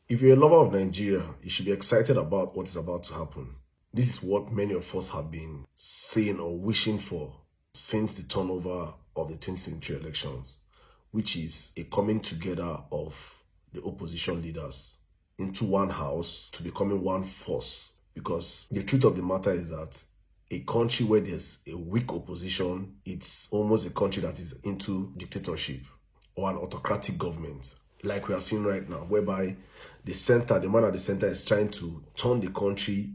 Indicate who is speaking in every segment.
Speaker 1: If you're a lover of Nigeria, you should be excited about what is about to happen. This is what many of us have been saying or wishing for since the turnover of the 2023 elections, which is a coming together of the opposition leaders into one house to becoming one force. Because the truth of the matter is that a country where there's a weak opposition, it's almost a country that is into dictatorship or an autocratic government, like we are seeing right now, whereby the man at the center is trying to turn the country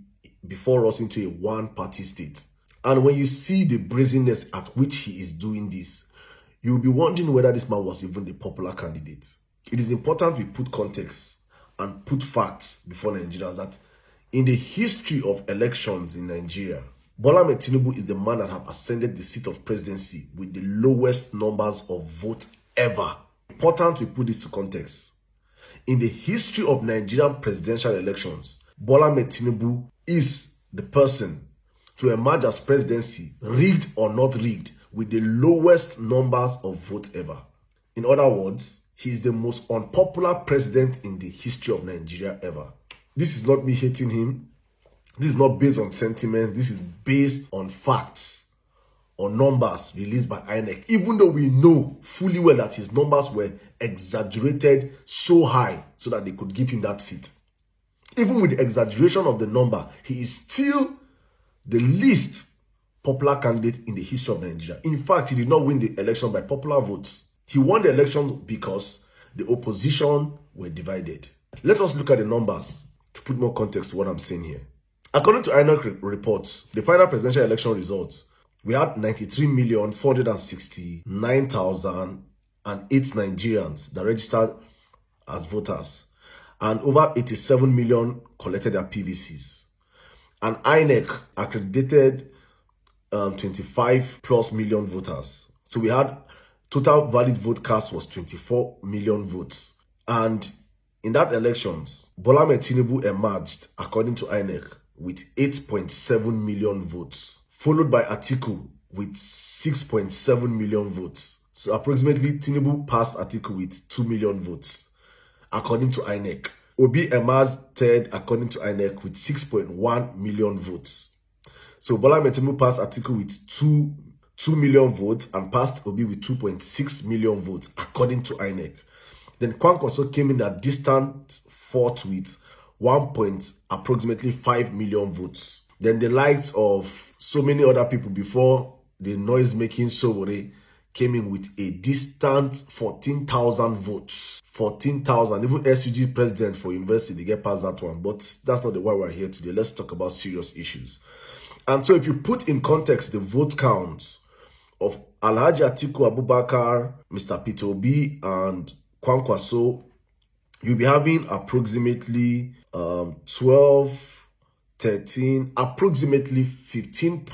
Speaker 1: before us into a one-party state. And when you see the brazenness at which he is doing this, you'll be wondering whether this man was even the popular candidate. It is important we put context and put facts before Nigerians that in the history of elections in Nigeria, Bola Ahmed Tinubu is the man that have ascended the seat of presidency with the lowest numbers of votes ever. Important we put this to context. In the history of Nigerian presidential elections, Bola Ahmed Tinubu is the person to emerge as presidency, rigged or not rigged, with the lowest numbers of votes ever. In other words, he is the most unpopular president in the history of Nigeria ever. This is not me hating him. This is not based on sentiments. This is based on facts or numbers released by INEC. Even though we know fully well that his numbers were exaggerated so high so that they could give him that seat. Even with the exaggeration of the number, he is still the least popular candidate in the history of Nigeria. In fact, he did not win the election by popular votes. He won the election because the opposition were divided. Let us look at the numbers to put more context to what I'm saying here. According to INEC reports, the final presidential election results, we had 93,469,008 Nigerians that registered as voters, and over 87 million collected their PVCs. And INEC accredited 25 plus million voters. So we had total valid vote cast was 24 million votes. And in that elections, Bola Ahmed Tinubu emerged, according to INEC, with 8.7 million votes, followed by Atiku with 6.7 million votes. So approximately Tinubu passed Atiku with 2 million votes, according to INEC. Obi emerged third, according to INEC, with 6.1 million votes. So Bola Ahmed Tinubu passed Atiku with 2 million votes and passed Obi with 2.6 million votes, according to INEC. Then Kwankwaso came in at distant fourth with approximately 5 million votes. Then the likes of so many other people before the noise-making Sowore came in with a distant 14,000 votes. 14,000. Even SUG president for university, they get past that one. But that's not the why we're here today. Let's talk about serious issues. And so if you put in context the vote counts of Alhaji Atiku Abubakar, Mr. Peter Obi, and Kwankwaso, you'll be having approximately 12, 13, approximately 15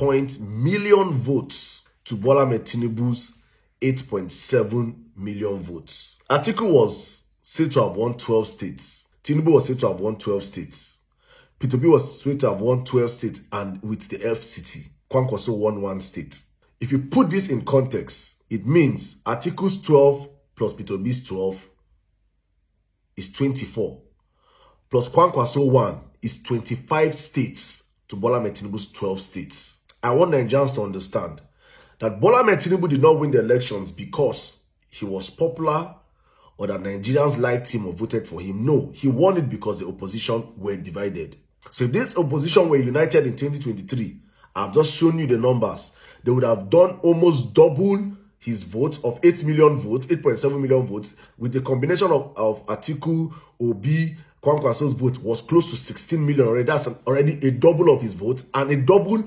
Speaker 1: million votes to Bola Ahmed Tinubu's 8.7 million votes. Atiku was said to have won 12 states. Tinubu was said to have won 12 states. Peter Obi was said to have won 12 states, and with the FCT, Kwankwaso won 1 state. If you put this in context, it means Atiku's 12 plus Peter Obi's 12 is 24. Plus Kwankwaso 1 is 25 states to Bola Ahmed Tinubu's 12 states. I want Nigerians to understand that Bola Ahmed Tinubu did not win the elections because he was popular or that Nigerians liked him or voted for him. No, he won it because the opposition were divided. So if this opposition were united in 2023, I've just shown you the numbers. They would have done almost double his votes of 8 million votes, 8.7 million votes, with the combination of Atiku, Obi, Kwankwaso's vote was close to 16 million already. That's already a double of his votes and a double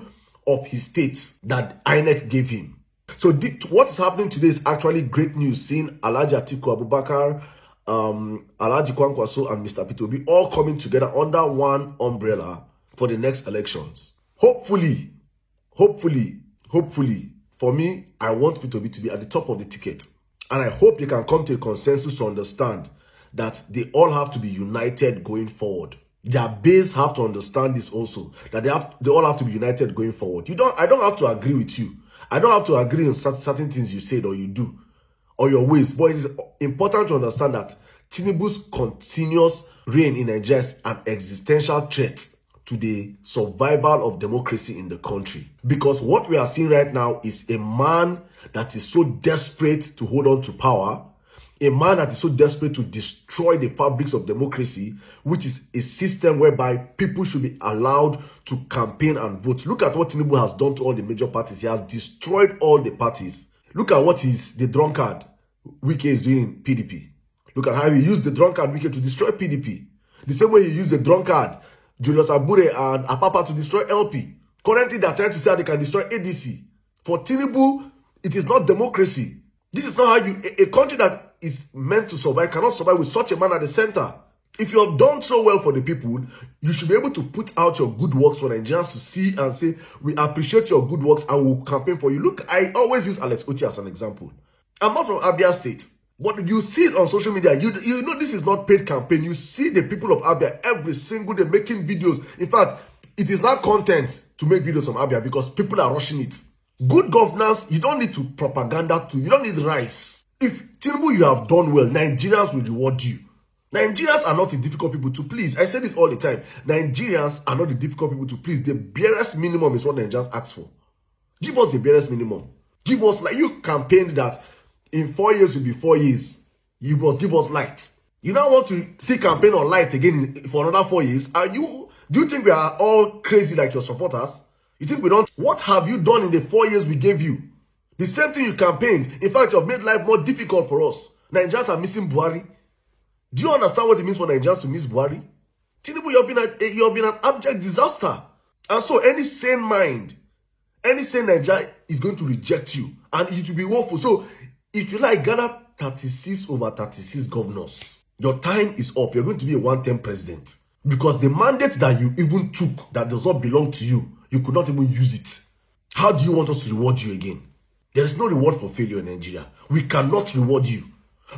Speaker 1: of his states that INEC gave him. So what's happening today is actually great news, seeing Alhaji Atiku Abubakar, Alhaji Kwankwaso, and Mr. Peter Obi all coming together under one umbrella for the next elections. Hopefully, for me, I want Peter Obi to be at the top of the ticket. And I hope you can come to a consensus to understand that they all have to be united going forward. Their base have to understand this also, that they all have to be united going forward. I don't have to agree with you. I don't have to agree on certain things you said or you do, or your ways. But it is important to understand that Tinubu's continuous reign in Nigeria is an existential threat to the survival of democracy in the country. Because what we are seeing right now is a man that is so desperate to hold on to power, a man that is so desperate to destroy the fabrics of democracy, which is a system whereby people should be allowed to campaign and vote. Look at what Tinubu has done to all the major parties. He has destroyed all the parties. Look at what the drunkard Wike is doing in PDP. Look at how he used the drunkard Wike to destroy PDP. The same way he used the drunkard Julius Abure and Apapa to destroy LP. Currently, they are trying to say they can destroy ADC. For Tinubu, it is not democracy. This is not how a country that is meant to survive cannot survive with such a man at the center. If you have done so well for the people, you should be able to put out your good works for Nigerians to see and say, we appreciate your good works and we'll campaign for you. Look, I always use Alex Otti as an example. I'm not from Abia State, but you see it on social media. You know this is not paid campaign. You see the people of Abia every single day making videos. In fact, it is not content to make videos from Abia because people are rushing it. Good governance, you don't need to propaganda to. You don't need rice. If Tinubu, you have done well, Nigerians will reward you. Nigerians are not the difficult people to please. I say this all the time. Nigerians are not the difficult people to please. The barest minimum is what Nigerians ask for. Give us the barest minimum. Give us, like you campaigned that in 4 years will be 4 years. You must give us light. You now want to see campaign on light again for another 4 years? Do you think we are all crazy like your supporters? You think we don't? What have you done in the 4 years we gave you? The same thing you campaigned. In fact, you have made life more difficult for us. Nigerians are missing Buhari. Do you understand what it means for Nigerians to miss Buhari? Tinubu, you have been an abject disaster. And so any sane mind, any sane Nigeria is going to reject you. And it will be woeful. So if you like, gather 36 over 36 governors. Your time is up. You're going to be a one-term president. Because the mandate that you even took that does not belong to you, you could not even use it. How do you want us to reward you again? There is no reward for failure in Nigeria. We cannot reward you.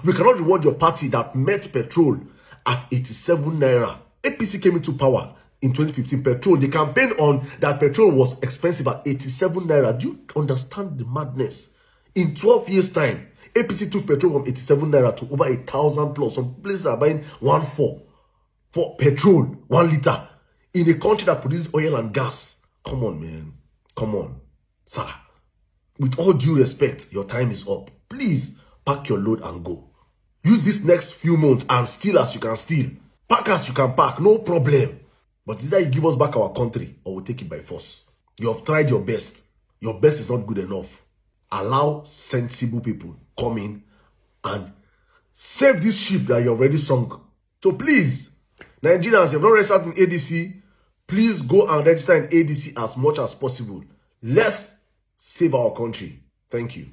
Speaker 1: We cannot reward your party that met petrol at 87 naira. APC came into power in 2015. Petrol, they campaigned on that petrol was expensive at 87 naira. Do you understand the madness? In 12 years' time, APC took petrol from 87 naira to over 1,000 plus. Some places are buying 1.4 for petrol, 1 liter, in a country that produces oil and gas. Come on, man. Come on. Sir, with all due respect, your time is up. Please, pack your load and go. Use this next few months and steal as you can steal. Pack as you can pack, no problem. But either you give us back our country or we'll take it by force. You have tried your best. Your best is not good enough. Allow sensible people come in and save this ship that you already sunk. So please, Nigerians, you have not registered in ADC, please go and register in ADC as much as possible. Let's save our country. Thank you.